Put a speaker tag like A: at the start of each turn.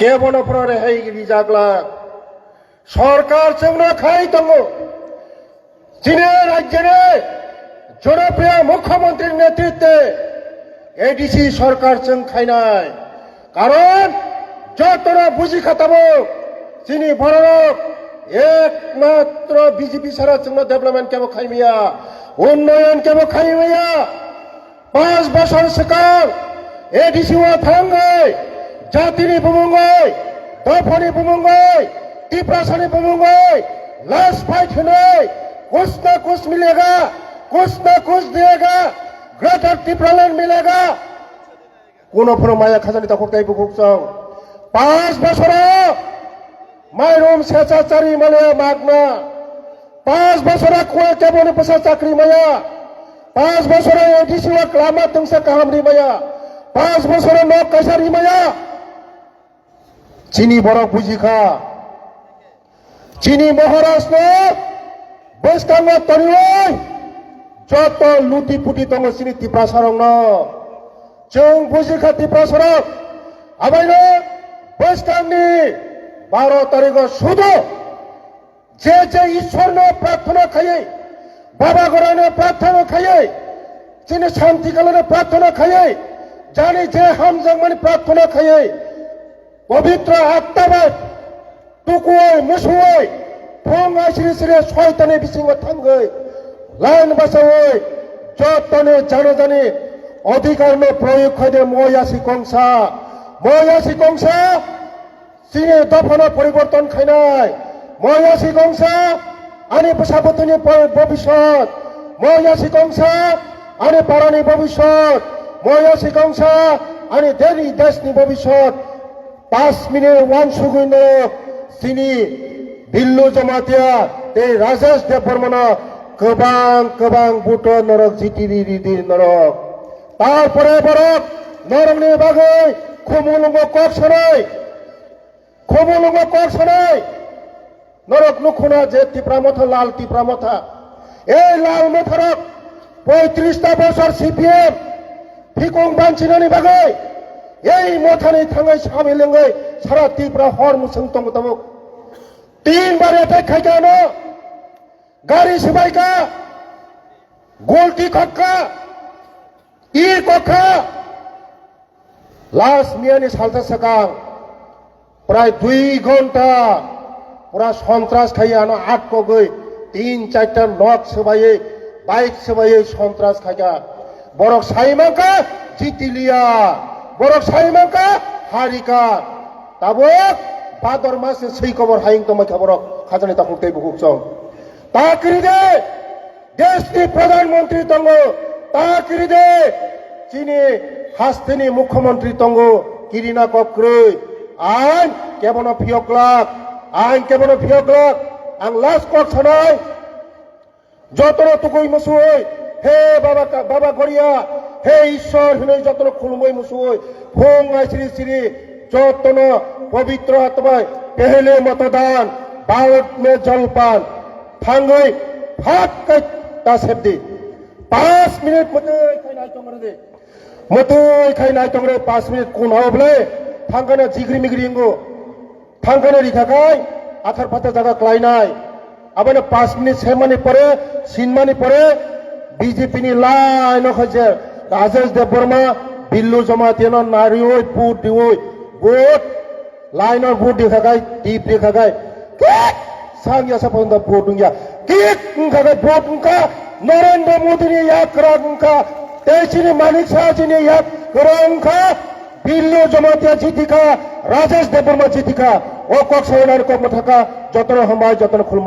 A: কেবন রেহাই রিজাগলা সরকার চেংনা খাই দङ চীনের রাজ্যের জনপ্রিয় মুখ্যমন্ত্রীর নেতৃত্বে এডিসি সরকার চেং খাই নাই কারণ যতটা বুঝি খাতাবো চিনি বড় একমাত্র বিজেপি সারা চেংনা ডেভেলপমেন্ট কেবো খাই মিয়া উন্নয়ন কেবো খাই মিয়া 5 বছর সিকাং এডিসি ওয়া থাঙ্গাই জাতিनि बुमुंगै दफानि बुमुंगै टिप्रासानि बुमुंगै लास्ट फाइट होनै कुछ ना कुछ मिलेगा कुछ ना कुछ देगा ग्रेटर टिप्रालैंड मिलेगा कोनो माया खाजानि तक कई बुकुकसं 5 বছর माइरम सेचाचारि माले मागना 5 বছর कोय केबोनि पसा चाकरी माया 5 বছর एडिसि वा लामा तंसा काहामनि माया 5 বছর नक कैसारि माया चीनी बरफ बुझिखा चीनी महाराष्ट्र बेस्टांग तनियै जत लुटी पुटी दङ सिनि तिप्रा सरंग जों बुझिखा तिप्रा सरं आबायनो बेस्टांगनि 12 तारिख शुधु जे ईश्वरनो प्रार्थना खायै बाबा गरायनो प्रार्थना खायै चीनी शांति कालनो प्रार्थना खायै जानि जे हामजों माने प्रार्थना खायै पवित्र आत्माबाद टुकुयै मुसुयै फुं आइसिरि सिरि शयतानि बिसिङाव थांगै लाइन बासावै जतने जाने अधिकारनो प्रयोग खायदे मयासि कंसा सिनि दफानो परिवर्तन खायनाय मयासि कंसा आनि बसाबतनि भबिष्यत मयासि कंसा आनि पारानि भबिष्यत मयासि कंसा आनि देनि देशनि भबिष्यत 5 मिनिट वन सुगुनो सिनी बिल्लु जमातिया ते राजेश देवबर्मन गोबां बुट नरक जिटिरि रिदि नरक तारपरे बरक नरकनि बागै खमुलुंग कक सनाय नरक नुखुना जे टिप्रामथा लाल टिप्रामथा ए लाल मथरक 35টা বছর সিপিএম फिकुं बानचिनानि बागै এই মথানি থাঙ্গাই সামে লেঙ্গাই সারা ত্রিপুরা হর মুসং তঙ্গ তমক 3 বার এটাই খাইকানো গাড়ি সবাইকা গোলটি খক্কা ই কক্কা লাস্ট মিয়ানি সালতা সাকাং প্রায় 2 ঘন্টা পুরা সন্ত্রাস খাইয়ানো আটক গই 3-4টা নক সবাই বাইক সবাই সন্ত্রাস খাইকা বড় সাইমাকা জিতিলিয়া बरक साइमाका हारिका ताबक भादर मासे सै खबर हाइं तमै खबरक खाजानि ताखुक तै बुकुक सं ताकिरिदे देशनि प्रधानमंत्री तंगो ताकिरिदे चीनी हास्तेनि मुख्यमंत्री तंगो किरिना कक्रै आइन केबन फियक्लाक आं लास्ट कक सनाय जतन तुकुइ मसुय हे बाबा गरिया हे ईश्वर हिनै जतन खुलुमै मुसुय फुं आइसिरि सिरि जतन पवित्र आत्माय पहले मतदान बालट में जलपान थांगै फाटकै तासेबदि 5 मिनिट मतै खाइनाय तंगरे 5 मिनिट कोन हावब्ले थांगने जिग्रि मिग्रिंगो थांगने रिखाखाय आथार फाथा जागा क्लाइनाय आबानो 5 मिनिट सेमानि परे सिनमानि परे बीजेपी नि लाइन खजे राजेश देवबर्मा बिल्लु जमातियानो नारिओय बुट दिओय बुट लाइनर बुट दिखागाय टीप दिखागाय किक सांगिया सपन द बुट दुंगिया किक खागाय बुट उनका नरेंद्र मोदी ने याद करा उनका तेसिनि मानिक साजिनि याद करा उनका बिल्लु जमातिया जितिका राजेश देवबर्मा जितिका ओ कक सयनार कक मथका जतन हमाय जतन खुल